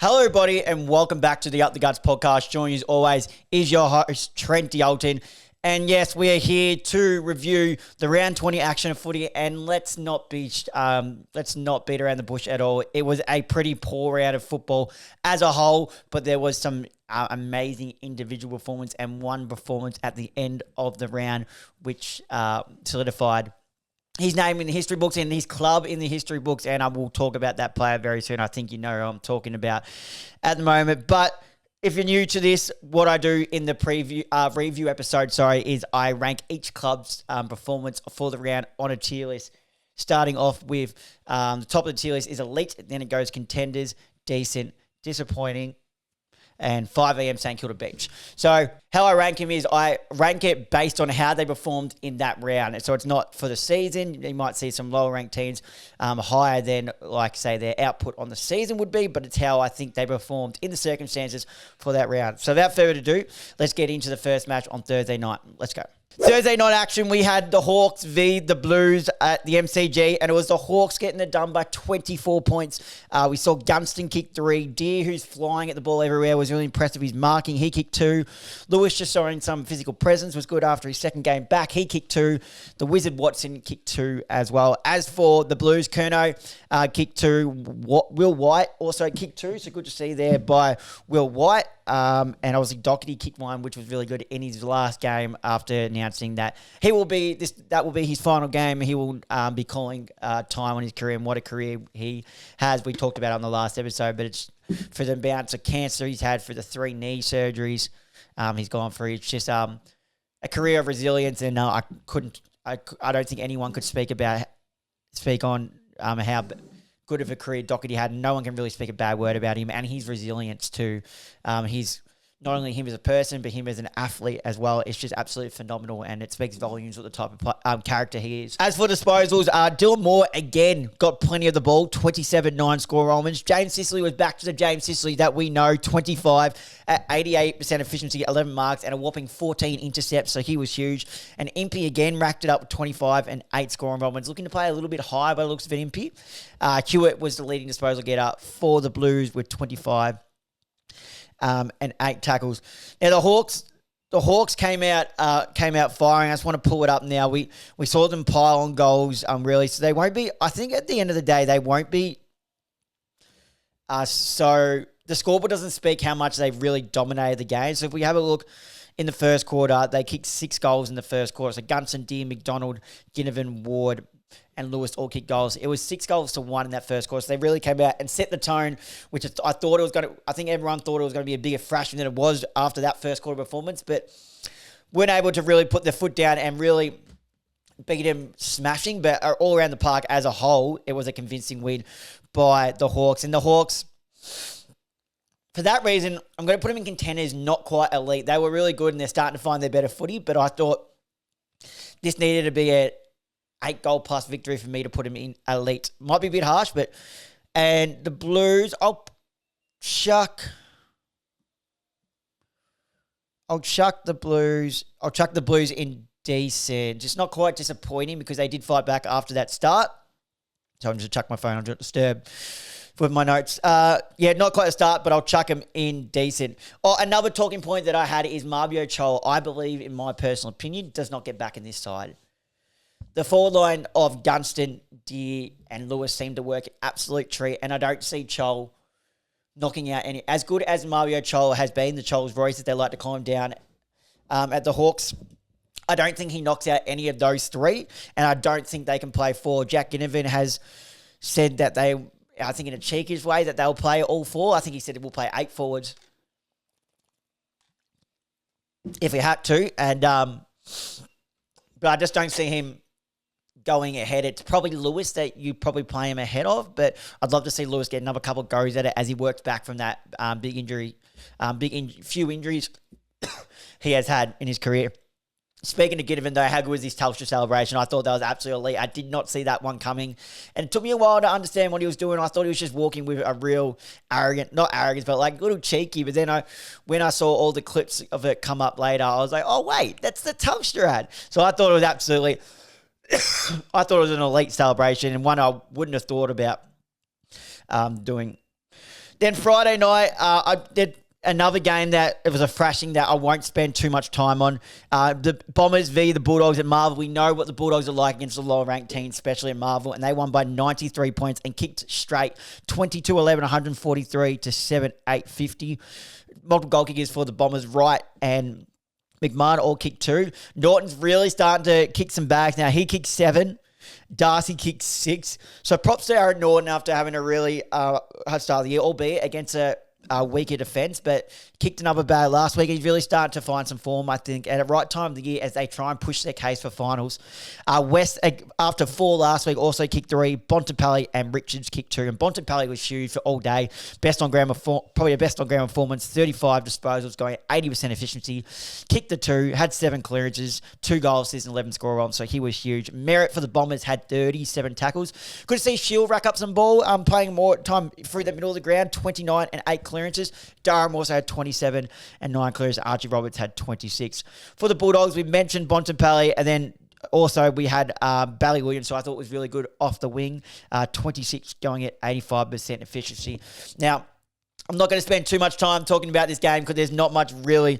Hello, everybody, and welcome back to the Up the Guts podcast. Joining you as always is your host, Trent D'Alton. And yes, we are here to review the round 20 action of footy, and let's not beat around the bush at all. It was a pretty poor round of football as a whole, but there was some amazing individual performance and one performance at the end of the round, which solidified his name in the history books and his club in the history books, and I will talk about that player very soon. I think you know who I'm talking about at the moment. But if you're new to this, what I do in the review episode, is I rank each club's performance for the round on a tier list, starting off with the top of the tier list is elite, then it goes contenders, decent, disappointing, and 5 a.m. St Kilda Beach. So how I rank him is I rank it based on how they performed in that round. So it's not for the season. You might see some lower ranked teams higher than, like, say, their output on the season would be, but it's how I think they performed in the circumstances for that round. So without further ado, let's get into the first match on Thursday night. Let's go. Thursday night action, we had the Hawks v the Blues at the MCG, and it was the Hawks getting it done by 24 points. We saw Gunston kick 3. Deer, who's flying at the ball everywhere, was really impressive. His marking, he kicked 2. Lewis, just showing some physical presence, was good after his second game back. He kicked 2. The Wizard Watson kicked 2 as well. As for the Blues, Curnow kicked 2. Will White also kicked 2, so good to see there by Will White. And obviously Doherty kicked 1, which was really good in his last game after announcing that that will be his final game. He will be calling time on his career, and what a career he has. We talked about it on the last episode, but it's for the bounce of cancer he's had, for the 3 knee surgeries he's gone through. It's just a career of resilience, and I don't think anyone could speak on how good of a career Doherty had. No one can really speak a bad word about him, and his resilience too. He's not only him as a person, but him as an athlete as well. It's just absolutely phenomenal, and it speaks volumes of the type of character he is. As for disposals, Dylan Moore again got plenty of the ball, 27 9-score Romans. James Sicily was back to the James Sicily that we know, 25 at 88% efficiency, 11 marks, and a whopping 14 intercepts, so he was huge. And Impey again racked it up with 25 and 8 scoring Romans. Looking to play a little bit higher by the looks of an Impey. Hewitt was the leading disposal getter for the Blues with 25. And 8 tackles. Now the Hawks came out firing. I just want to pull it up now. We saw them pile on goals. Really, so they won't be. I think at the end of the day, they won't be. So the scoreboard doesn't speak how much they've really dominated the game. So if we have a look in the first quarter, they kicked 6 goals in the first quarter. So Gunson, Deer, McDonald, Ginnivan, Ward, and Lewis all kicked goals. It was 6 goals to 1 in that first quarter. So they really came out and set the tone, which I think everyone thought it was going to be a bigger thrashing than it was after that first quarter performance, but weren't able to really put their foot down and really beat them smashing. But all around the park as a whole, it was a convincing win by the Hawks. And the Hawks, for that reason, I'm going to put them in contenders, not quite elite. They were really good and they're starting to find their better footy, but I thought this needed to be a 8-goal plus victory for me to put him in elite. Might be a bit harsh, and the Blues, I'll chuck the Blues. I'll chuck the Blues in decent. Just not quite disappointing because they did fight back after that start. So I'm just chuck my phone. I'm just disturbed with my notes. Not quite a start, but I'll chuck him in decent. Oh, another talking point that I had is Marbio Chol, I believe, in my personal opinion, does not get back in this side. The forward line of Gunston, Deer, and Lewis seem to work an absolute treat, and I don't see Chol knocking out any. As good as Mario Chol has been, the Chol's Royce, as they like to call him down at the Hawks, I don't think he knocks out any of those 3, and I don't think they can play 4. Jack Ginnivan has said that I think in a cheekish way, that they'll play all 4. I think he said we'll play 8 forwards if we had to, and but I just don't see him going ahead. It's probably Lewis that you probably play him ahead of, but I'd love to see Lewis get another couple of goes at it as he works back from that few injuries he has had in his career. Speaking of Ginnivan, though, how good was his Telstra celebration? I thought that was absolutely elite. I did not see that one coming. And it took me a while to understand what he was doing. I thought he was just walking with a real not arrogance, but like a little cheeky. But then when I saw all the clips of it come up later, I was like, oh, wait, that's the Telstra ad. So I thought it was absolutely, I thought it was an elite celebration and one I wouldn't have thought about doing Then Friday night, I did another game that it was a thrashing that I won't spend too much time on. The Bombers v. the Bulldogs at Marvel. We know what the Bulldogs are like against the lower-ranked teams, especially at Marvel, and they won by 93 points and kicked straight 22-11, 143 to 7-8-50. Multiple goal kickers for the Bombers, Wright and McMahon all kicked 2. Norton's really starting to kick some bags now. He kicked 7. Darcy kicked 6. So props to Aaron Norton after having a really hard start of the year, albeit against a weaker defence, but kicked another bag last week. He's really starting to find some form, I think, at the right time of the year as they try and push their case for finals. West, after 4 last week, also kicked 3. Bontempelli and Richards kicked 2. And Bontempelli was huge for all day. Probably a best on ground performance, 35 disposals, going at 80% efficiency. Kicked the 2, had 7 clearances, 2 goals, and 11 score on, so he was huge. Merritt for the Bombers had 37 tackles. Good to see Shield rack up some ball, playing more time through the middle of the ground, 29 and 8 clearances. Durham also had 27 and 9 clearances. Archie Roberts had 26. For the Bulldogs, we mentioned Bontempelli, and then also we had Bally Williams, so I thought was really good off the wing. 26 going at 85% efficiency. Now, I'm not going to spend too much time talking about this game because there's not much really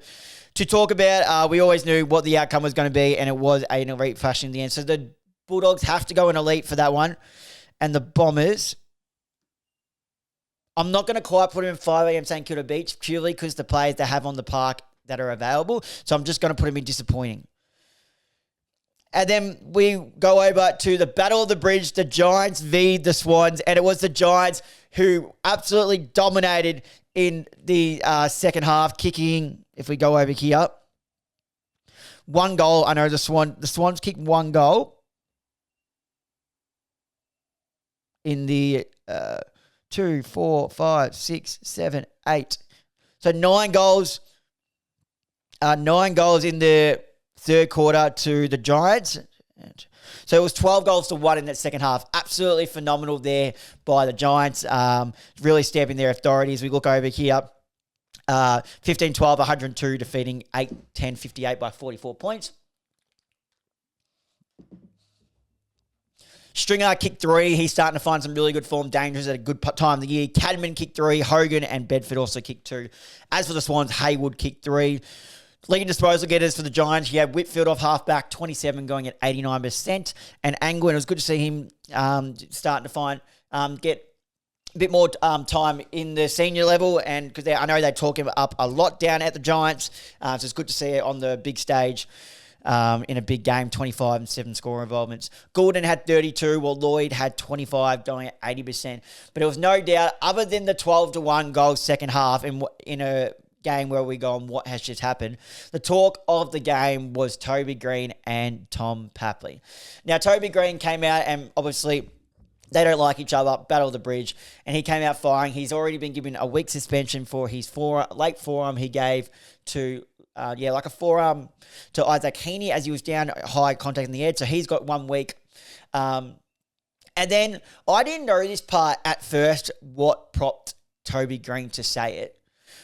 to talk about. We always knew what the outcome was going to be, and it was an elite fashion in the end. So the Bulldogs have to go an elite for that one. And the Bombers, I'm not going to quite put them in 5 a.m. St Kilda Beach purely because the players they have on the park that are available. So I'm just going to put them in disappointing. And then we go over to the Battle of the Bridge, the Giants v. the Swans. And it was the Giants who absolutely dominated in the second half, kicking, if we go over here, 1 goal. I know the Swans kicked 1 goal in the 2, 4, 5, 6, 7, 8. So 9 goals. 9 goals in the third quarter to the Giants. So it was 12 goals to 1 in that second half. Absolutely phenomenal there by the Giants. Really stamping their authority as we look over here. 15-12, 102, defeating 8-10, 58 by 44 points. Stringer kicked 3. He's starting to find some really good form. Dangerous at a good time of the year. Cadman kicked 3. Hogan and Bedford also kicked 2. As for the Swans, Haywood kicked 3. Leading disposal getters for the Giants, you had Whitfield off halfback, 27, going at 89%. And Angwin, it was good to see him starting to get a bit more time in the senior level, and because I know they talk him up a lot down at the Giants. So it's good to see it on the big stage. In a big game, 25 and 7 score involvements. Gordon had 32, while Lloyd had 25, going at 80%. But it was no doubt, other than the 12-1 goal second half, in a game where we go on what has just happened, the talk of the game was Toby Green and Tom Papley. Now, Toby Green came out, and obviously they don't like each other, Battle of the Bridge, and he came out firing. He's already been given a week suspension for his late forearm he gave to like a forearm to Isaac Heaney as he was down high contact in the head. So he's got 1 week. And then I didn't know this part at first, what prompted Toby Green to say it.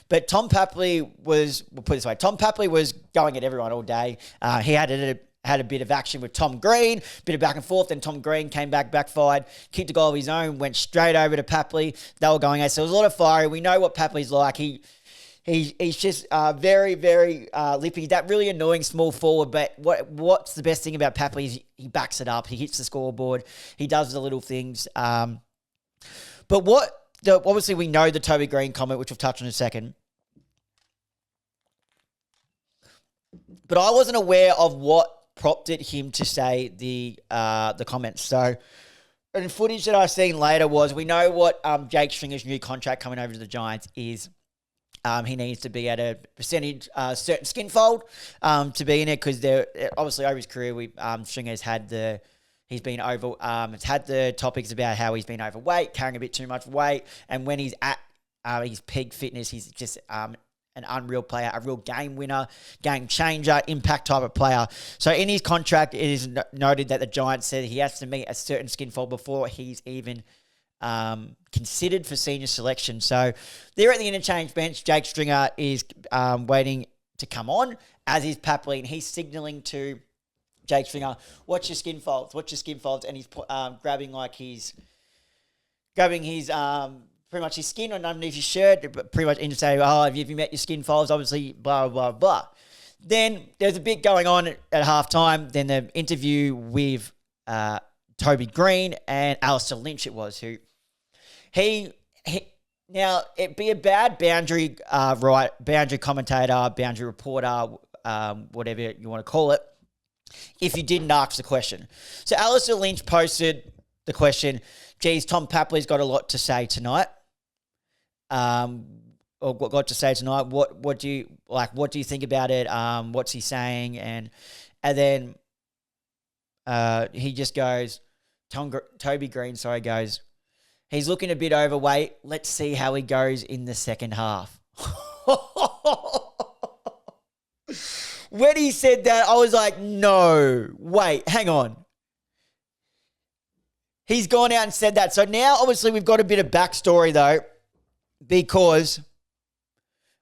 But Tom Papley was, we'll put it this way, Tom Papley was going at everyone all day. He had a bit of action with Tom Green, bit of back and forth. Then Tom Green came backfired, kicked a goal of his own, went straight over to Papley. They were going at. So there was a lot of fire. We know what Papley's like. He's just very, very lippy. That really annoying small forward. But what's the best thing about Papley is he backs it up. He hits the scoreboard. He does the little things. But obviously we know the Toby Green comment, which we'll touch on in a second. But I wasn't aware of what prompted him to say the comments. So, and footage that I've seen later was, we know what Jake Stringer's new contract coming over to the Giants is. He needs to be at a percentage, certain skin fold to be in it, because obviously over his career, Stringer's had he's been over, it's had the topics about how he's been overweight, carrying a bit too much weight, and when he's at his peak fitness, he's just an unreal player, a real game winner, game changer, impact type of player. So in his contract, it is noted that the Giants said he has to meet a certain skin fold before he's even considered for senior selection. So they're at the interchange bench. Jake Stringer is waiting to come on, as is Papley, and he's signalling to Jake Stringer, watch your skin folds, and he's grabbing his pretty much his skin on underneath his shirt, but pretty much in to say, oh, have you met your skin files? Obviously, blah, blah, blah. Then there's a bit going on at halftime. Then the interview with Toby Green and Alistair Lynch it was, who he now it'd be a bad boundary commentator, boundary reporter, whatever you want to call it, if you didn't ask the question. So Alistair Lynch posted the question, geez, Tom Papley's got a lot to say tonight. Or got to say tonight. What do you like? What do you think about it? What's he saying? And then he just goes, Toby Green, goes, he's looking a bit overweight. Let's see how he goes in the second half. When he said that, I was like, no, wait, hang on. He's gone out and said that. So now, obviously, we've got a bit of backstory, though, because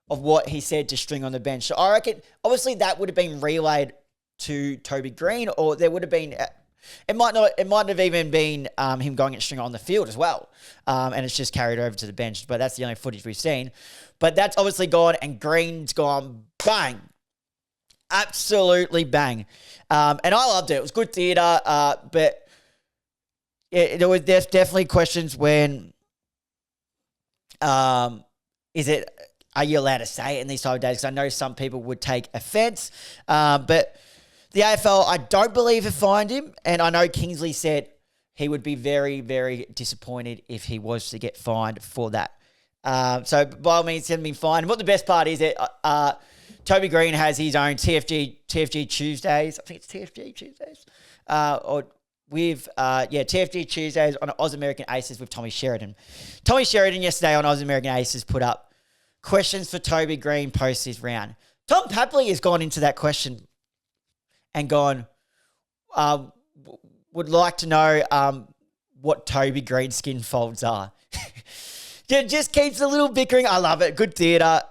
of what he said to String on the bench. So I reckon, obviously, that would have been relayed to Toby Green, or there would have been, it might have even been him going at String on the field as well, and it's just carried over to the bench. But that's the only footage we've seen. But that's obviously gone, and Green's gone bang, absolutely bang, and I loved it. It was good theatre, but there's definitely questions when, are you allowed to say it in these type of days? Because I know some people would take offence. But the AFL, I don't believe have fined him. And I know Kingsley said he would be very, very disappointed if he was to get fined for that. So by all means, he hasn't been fined. And what the best part is that Toby Green has his own TFG Tuesdays. I think it's TFG Tuesdays. TFG Tuesdays on Oz American Aces with Tommy Sheridan. Tommy Sheridan yesterday on Oz American Aces put up questions for Toby Green post this round. Tom Papley has gone into that question and gone, would like to know what Toby Green's skin folds are. It just keeps a little bickering. I love it. Good theatre.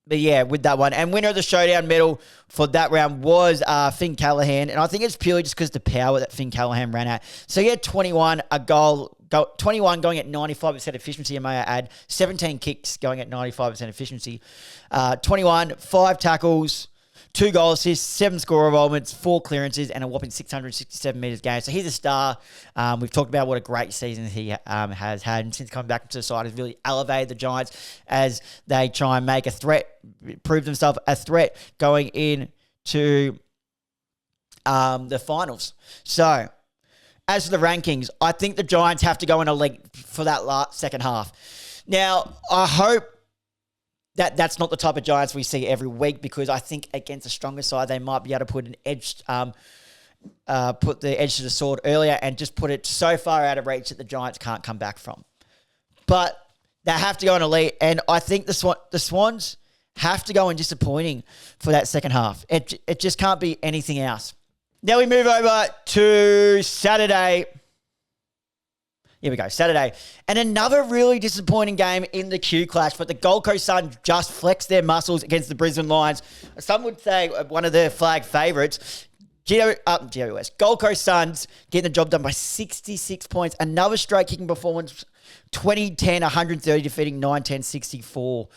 But yeah, with that one. And winner of the showdown medal for that round was Finn Callaghan. And I think it's purely just because the power that Finn Callaghan ran at. So he had 21, 21 going at 95% efficiency, I may add. 17 kicks going at 95% efficiency. 21, 5 tackles, 2 goal assists, 7 score involvements, 4 clearances, and a whopping 667 metres gained. So he's a star. We've talked about what a great season he has had. And since coming back to the side, has really elevated the Giants as they try and make a threat, prove themselves a threat going into the finals. So, as for the rankings, I think the Giants have to go in a league for that second half. Now, I hope that's not the type of Giants we see every week, because I think against a stronger side, they might be able to put an edge, put the edge to the sword earlier and just put it so far out of reach that the Giants can't come back from. But they have to go in elite, and I think the Swans have to go in disappointing for that second half. It just can't be anything else. Now we move over to Saturday. Here we go, Saturday. And another really disappointing game in the Q Clash, but the Gold Coast Suns just flexed their muscles against the Brisbane Lions. Some would say one of their flag favourites. GWS. Gold Coast Suns getting the job done by 66 points. Another straight kicking performance. 20-10, 130 defeating 9-10, 64.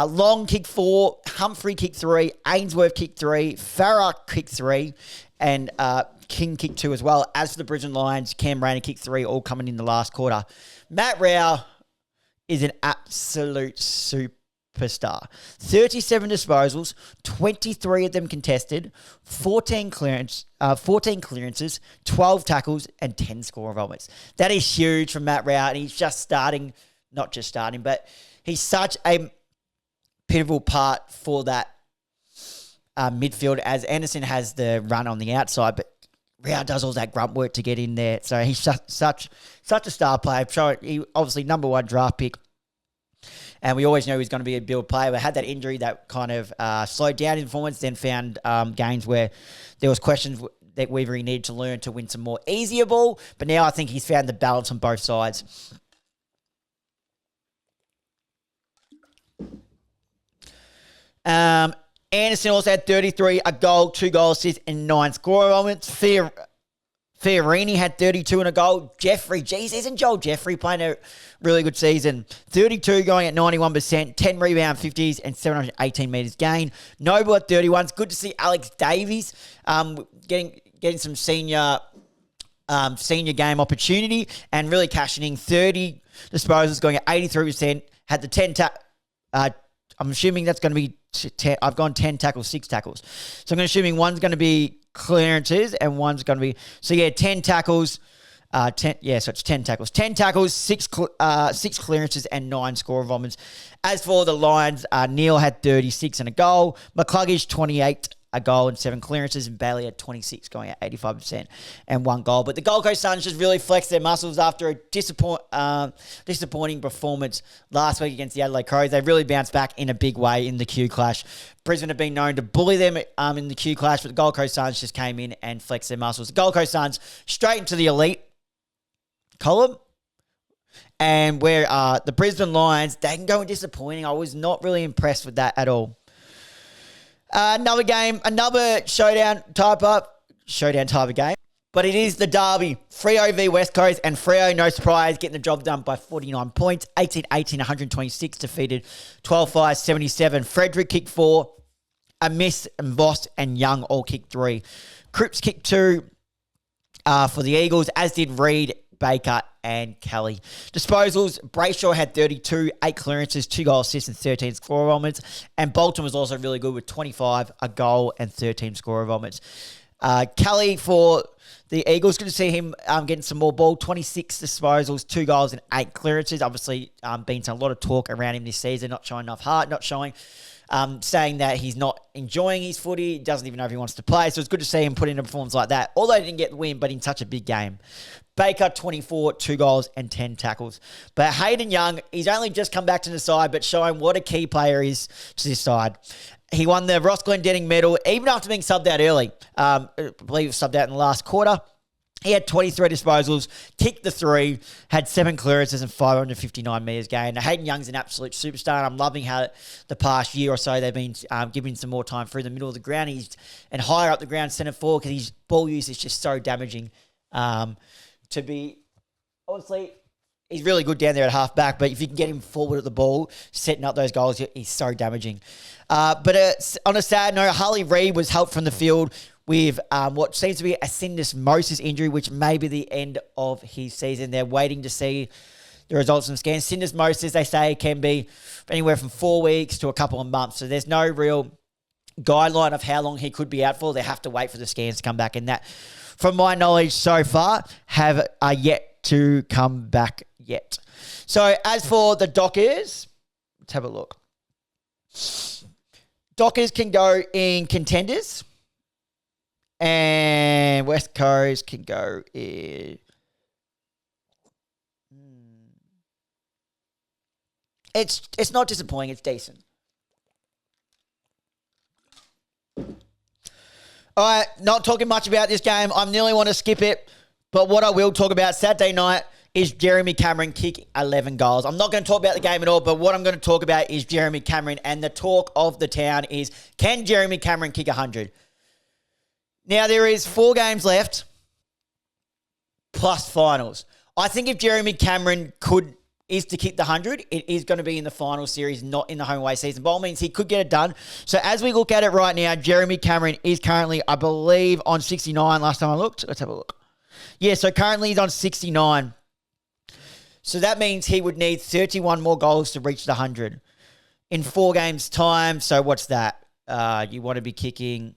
Long kick 4, Humphrey kick 3, Ainsworth kick 3, Farah kick 3, and King kick 2 as well. As for the Brisbane Lions, Cam Rayner kick 3, all coming in the last quarter. Matt Rao is an absolute superstar. 37 disposals, 23 of them contested, 14 clearances, 12 tackles, and 10 score involvements. That is huge from Matt Rao, and he's just starting, not just starting, but he's such a pivotal part for that midfield, as Anderson has the run on the outside, but Rao does all that grunt work to get in there. So he's such a star player. He obviously number 1 draft pick, and we always knew he was going to be a build player. But had that injury that kind of slowed down his performance, then found games where there was questions that Weaver needed to learn to win some more easier ball. But now I think he's found the balance on both sides. Anderson also had 33, a goal, 2 goal assists, and 9 score moments. Fiorini had 32 and a goal. Jeffrey, geez, isn't Joel Jeffrey playing a really good season? 32 going at 91%, 10 rebound 50s, and 718 metres gain. Noble at 31. It's good to see Alex Davies getting some senior game opportunity and really cashing in. 30 disposals going at 83%. Had the 10 I'm assuming that's going to be 10. I've gone 10 tackles, 6 tackles. So I'm assuming one's going to be clearances and one's going to be... So, 10 tackles. So it's 10 tackles. 10 tackles, 6 clearances, and 9 score vomits. As for the Lions, Neil had 36 and a goal. McCluggage, 28 a goal and 7 clearances, and Bailey had 26 going at 85% and 1 goal. But the Gold Coast Suns just really flexed their muscles after a disappointing performance last week against the Adelaide Crows. They really bounced back in a big way in the Q Clash. Brisbane have been known to bully them in the Q Clash, but the Gold Coast Suns just came in and flexed their muscles. The Gold Coast Suns straight into the elite column. And where the Brisbane Lions, they can go disappointing. I was not really impressed with that at all. Another game, another showdown type of game. But it is the derby. Freo v West Coast, and Freo, no surprise, getting the job done by 49 points. 18-18, 126 defeated. 12-5, 77. Frederick kicked 4. A miss, and Voss and Young all kicked 3. Cripps kicked 2 for the Eagles, as did Reid, Baker, and Kelly. Disposals, Brayshaw had 32, 8 clearances, 2 goal assists, and 13 score vomits. And Bolton was also really good with 25, a goal, and 13 score vomits. Kelly for the Eagles, good to see him getting some more ball. 26 disposals, 2 goals, and 8 clearances. Obviously, been a lot of talk around him this season, not showing enough heart, saying that he's not enjoying his footy, doesn't even know if he wants to play. So it's good to see him put in a performance like that. Although he didn't get the win, but in such a big game. Baker, 24, 2 goals and 10 tackles. But Hayden Young, he's only just come back to the side, but showing what a key player is to this side. He won the Ross Glendenning medal, even after being subbed out early. I believe he was subbed out in the last quarter. He had 23 disposals, kicked the 3, had 7 clearances and 559 metres gained. Now, Hayden Young's an absolute superstar, and I'm loving how the past year or so they've been giving some more time through the middle of the ground. And higher up the ground, centre forward, because his ball use is just so damaging. To be, honestly, he's really good down there at half-back, but if you can get him forward at the ball, setting up those goals, he's so damaging. But on a sad note, Harley Reid was helped from the field with what seems to be a syndesmosis injury, which may be the end of his season. They're waiting to see the results from scans. Syndesmosis, they say, can be anywhere from 4 weeks to a couple of months. So there's no real guideline of how long he could be out for. They have to wait for the scans to come back. And that, from my knowledge so far, are yet to come back yet. So as for the Dockers, let's have a look. Dockers can go in contenders. And West Coast can go in... It's not disappointing. It's decent. All right, not talking much about this game. I nearly want to skip it. But what I will talk about Saturday night is Jeremy Cameron kicking 11 goals. I'm not going to talk about the game at all, but what I'm going to talk about is Jeremy Cameron. And the talk of the town is, can Jeremy Cameron kick 100? Now, there is 4 games left, plus finals. I think if Jeremy Cameron is to kick the 100, it is going to be in the final series, not in the home away season. By all means, he could get it done. So as we look at it right now, Jeremy Cameron is currently, I believe, on 69 last time I looked. Let's have a look. Yeah, so currently he's on 69. So that means he would need 31 more goals to reach the 100 in 4 games' time. So what's that? You want to be kicking...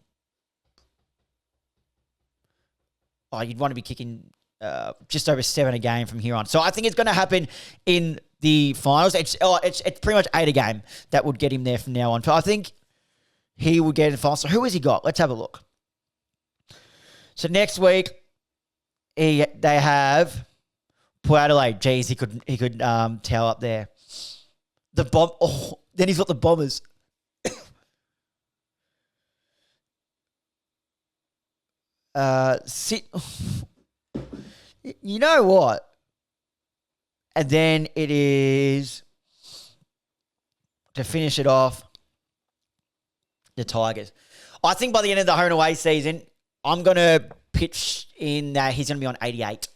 you'd want to be kicking just over 7 a game from here on. So I think it's going to happen in the finals. It's pretty much 8 a game that would get him there from now on. So I think he will get in the finals. So who has he got? Let's have a look. So next week, they have Port Adelaide. Geez, he could towel up there. The bomb. Oh, then he's got the Bombers. You know what? And then it is, to finish it off, the Tigers. I think by the end of the home and away season, I'm going to pitched in that he's going to be on 88.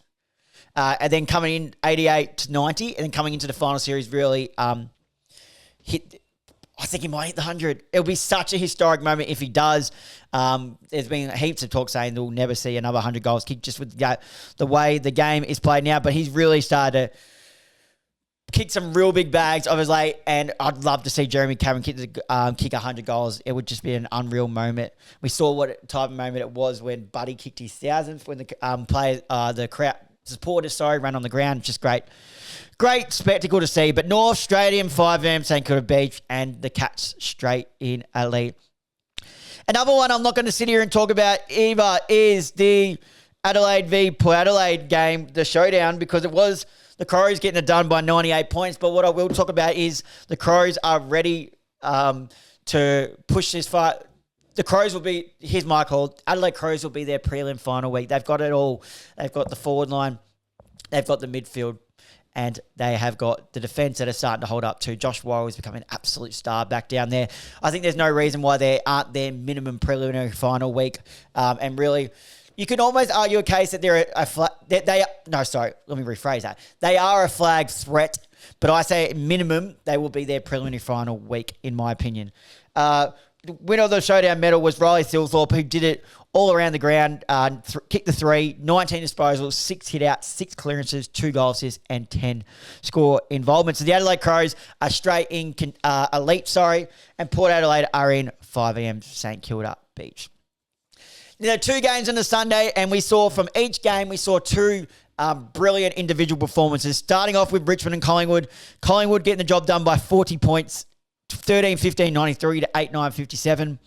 And then coming in 88 to 90, and then coming into the final series really hit. I think he might hit the 100. It'll be such a historic moment if he does. There's been heaps of talk saying they'll never see another 100 goals kick just with the way the game is played now. But he's really started to kick some real big bags of his late, and I'd love to see Jeremy Cameron kick 100 goals. It would just be an unreal moment. We saw what type of moment it was when Buddy kicked his 1,000th when the crowd supporters ran on the ground. Just great spectacle to see. But North Stadium, 5am, St Kilda Beach, and the Cats straight in Elite. Another one I'm not going to sit here and talk about either is the Adelaide v Port Adelaide game, the showdown, because it was the Crows getting it done by 98 points. But what I will talk about is the Crows are ready to push this far. The Crows will be, here's my call, Adelaide Crows will be their prelim final week. They've got it all. They've got the forward line. They've got the midfield. And they have got the defence that are starting to hold up too. Josh Worrell is becoming an absolute star back down there. I think there's no reason why they aren't their minimum preliminary final week. And really, you can almost argue a case that they're let me rephrase that. They are a flag threat, but I say minimum, they will be their preliminary final week, in my opinion. The winner of the showdown medal was Riley Thilthorpe, who did it all around the ground, kicked the 3, 19 disposals, 6 hit outs, 6 clearances, 2 goal assists, and 10 score involvements. So the Adelaide Crows are straight in Elite, and Port Adelaide are in 5am St Kilda Beach. Now, 2 games on the Sunday, and we saw from each game, we saw 2 brilliant individual performances. Starting off with Richmond and Collingwood. Collingwood getting the job done by 40 points, 13-15-93 to 8-9-57.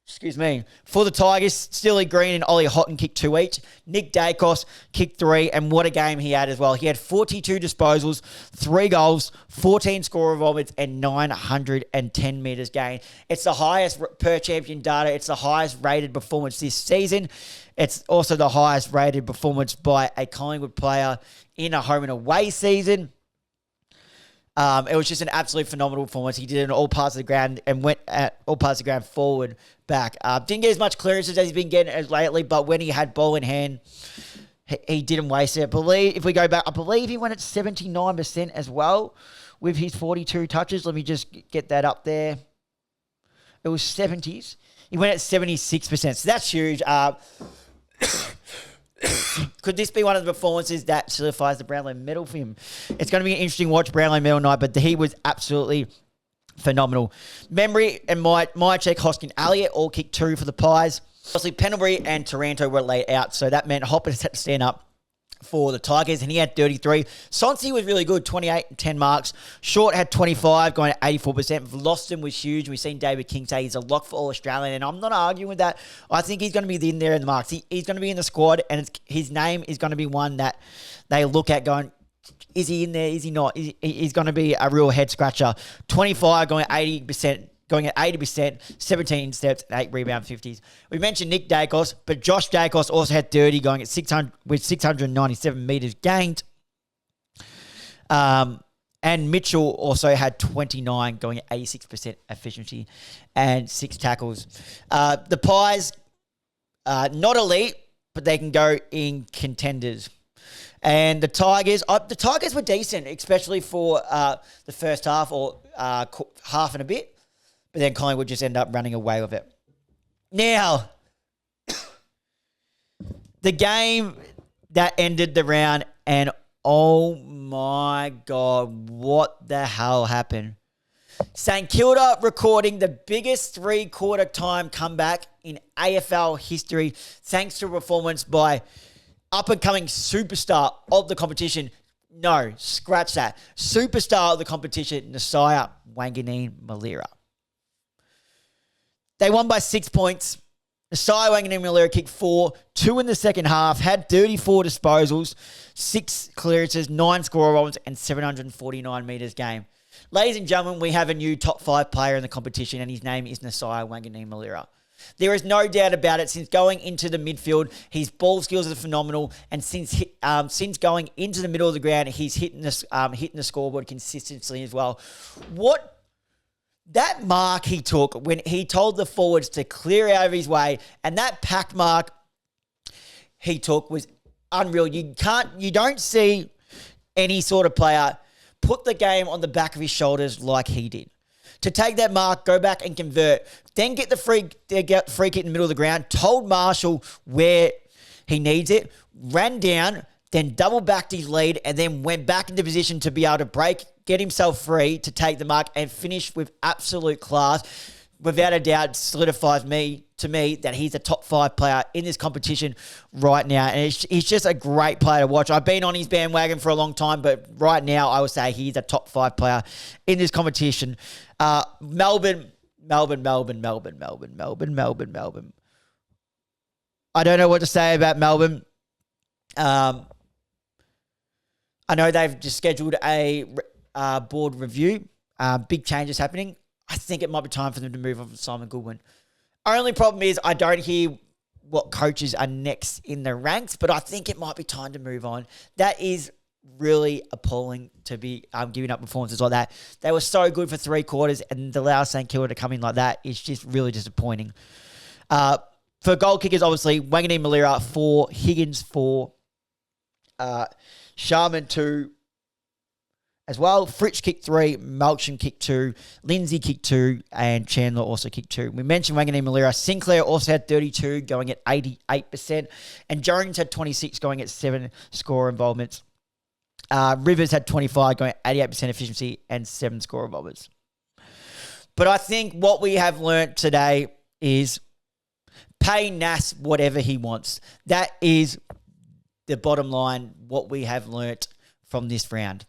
Excuse me. For the Tigers, Steely Green and Ollie Houghton kicked 2 each. Nick Dacos kicked 3, and what a game he had as well. He had 42 disposals, 3 goals, 14 score involvements, and 910 metres gained. It's the highest per champion data. It's the highest rated performance this season. It's also the highest rated performance by a Collingwood player in a home and away season. It was just an absolute phenomenal performance. He did it in all parts of the ground and went at all parts of the ground forward, back. Didn't get as much clearances as he's been getting as lately, but when he had ball in hand, he didn't waste it. If we go back, I believe he went at 79% as well with his 42 touches. Let me just get that up there. It was 70s. He went at 76%. So that's huge. Could this be one of the performances that solidifies the Brownlow medal for him? It's going to be an interesting watch, Brownlow medal night, but he was absolutely phenomenal. Memory and Mychek, Hoskin, Elliott all kicked 2 for the Pies. Obviously, Pendlebury and Taranto were laid out, so that meant Hoppers had to stand up for the Tigers, and he had 33. Sonsi was really good, 28 and 10 marks. Short had 25, going at 84%. Vloston was huge. We've seen David King say he's a lock for All-Australian, and I'm not arguing with that. I think he's going to be in there in the marks. He's going to be in the squad, and his name is going to be one that they look at going, is he in there? Is he not? He's going to be a real head-scratcher. 25, going at 80%. Going at 80%, 17 steps, and 8 rebound 50s. We mentioned Nick Dacos, but Josh Dacos also had 30, going at 600 with 697 metres gained. And Mitchell also had 29, going at 86% efficiency and 6 tackles. The Pies, not elite, but they can go in contenders. And the Tigers were decent, especially for the first half or half and a bit. But then Collingwood just end up running away with it. Now, the game that ended the round, and oh my God, what the hell happened? St Kilda recording the biggest 3-quarter time comeback in AFL history, thanks to a performance by up-and-coming superstar of the competition. No, scratch that. Superstar of the competition, Nasiah Wanganeen-Milera. They won by 6 points. Nasiah Wanganeen-Milera kicked 4, 2 in the second half, had 34 disposals, 6 clearances, 9 score runs, and 749 metres game. Ladies and gentlemen, we have a new top 5 player in the competition, and his name is Nasiah Wanganeen-Milera. There is no doubt about it. Since going into the midfield, his ball skills are phenomenal, and since going into the middle of the ground, he's hitting the scoreboard consistently as well. That mark he took when he told the forwards to clear out of his way, and that pack mark he took was unreal. You don't see any sort of player put the game on the back of his shoulders like he did. To take that mark, go back and convert, then get the free kick in the middle of the ground, told Marshall where he needs it, ran down, then double backed his lead, and then went back into position to be able to break, get himself free to take the mark and finish with absolute class. Without a doubt, solidifies to me that he's a top 5 player in this competition right now. And he's just a great player to watch. I've been on his bandwagon for a long time, but right now I would say he's a top 5 player in this competition. Melbourne. I don't know what to say about Melbourne. I know they've just scheduled a board review. Big changes happening. I think it might be time for them to move on from Simon Goodwin. Only problem is I don't hear what coaches are next in the ranks, but I think it might be time to move on. That is really appalling to be giving up performances like that. They were so good for 3 quarters, and to allow St Kilda to come in like that is just really disappointing. For goal kickers, obviously, Wanganeen-Milera 4, Higgins 4, Sharman 2, as well. Fritsch kicked 3, Melksham kicked 2, Lindsay kicked 2, and Chandler also kicked 2. We mentioned Wanganeen-Milera. Sinclair also had 32, going at 88%, and Jones had 26, going at 7 score involvements. Rivers had 25, going at 88% efficiency and 7 score involvements. But I think what we have learnt today is pay Nas whatever he wants. That is the bottom line, what we have learnt from this round.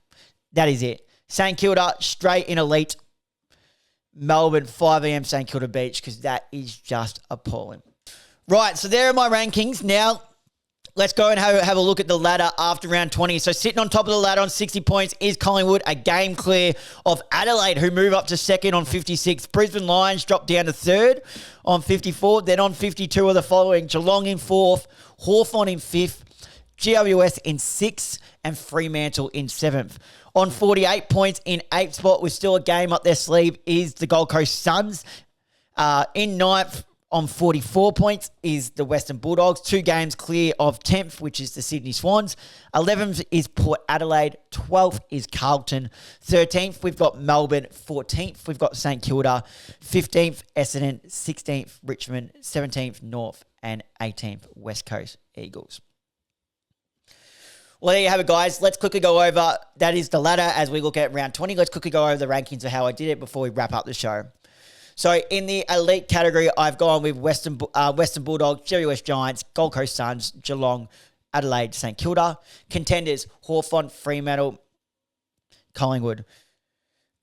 That is it. St Kilda straight in elite. Melbourne 5 a.m. St Kilda Beach, because that is just appalling. Right, so there are my rankings. Now, let's go and have a look at the ladder after round 20. So sitting on top of the ladder on 60 points is Collingwood, a game clear of Adelaide, who move up to second on 56. Brisbane Lions drop down to third on 54. Then on 52 are the following: Geelong in fourth, Hawthorn in fifth, GWS in sixth, and Fremantle in seventh. On 48 points in eighth spot with still a game up their sleeve is the Gold Coast Suns. In ninth on 44 points is the Western Bulldogs. 2 games clear of 10th, which is the Sydney Swans. 11th is Port Adelaide. 12th is Carlton. 13th, we've got Melbourne. 14th, we've got St Kilda. 15th, Essendon. 16th, Richmond. 17th, North. And 18th, West Coast Eagles. Well, there you have it, guys. Let's quickly go over. That is the ladder as we look at round 20. Let's quickly go over the rankings of how I did it before we wrap up the show. So in the elite category, I've gone with Western Bulldogs, GWS Giants, Gold Coast Suns, Geelong, Adelaide, St Kilda. Contenders, Hawthorn, Fremantle, Collingwood.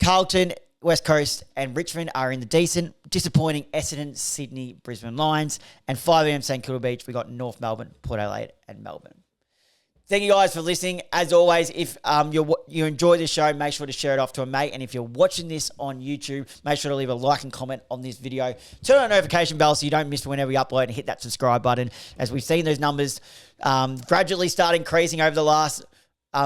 Carlton, West Coast, and Richmond are in the decent. Disappointing, Essendon, Sydney, Brisbane Lions. And 5 a.m. St Kilda Beach, we got North Melbourne, Port Adelaide, and Melbourne. Thank you guys for listening. As always, if you enjoy this show, make sure to share it off to a mate. And if you're watching this on YouTube, make sure to leave a like and comment on this video. Turn on the notification bell so you don't miss whenever we upload, and hit that subscribe button. As we've seen those numbers gradually start increasing over the last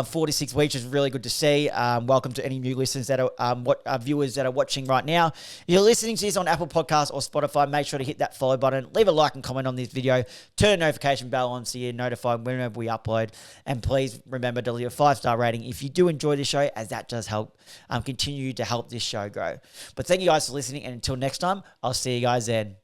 4 to 6 weeks, is really good to see. Welcome to any new listeners that are viewers that are watching right now. If you're listening to this on Apple Podcasts or Spotify, make sure to hit that follow button, leave a like and comment on this video, turn the notification bell on so you're notified whenever we upload, and please remember to leave a 5-star rating if you do enjoy this show, as that does help continue to help this show grow. But thank you guys for listening, and until next time, I'll see you guys then.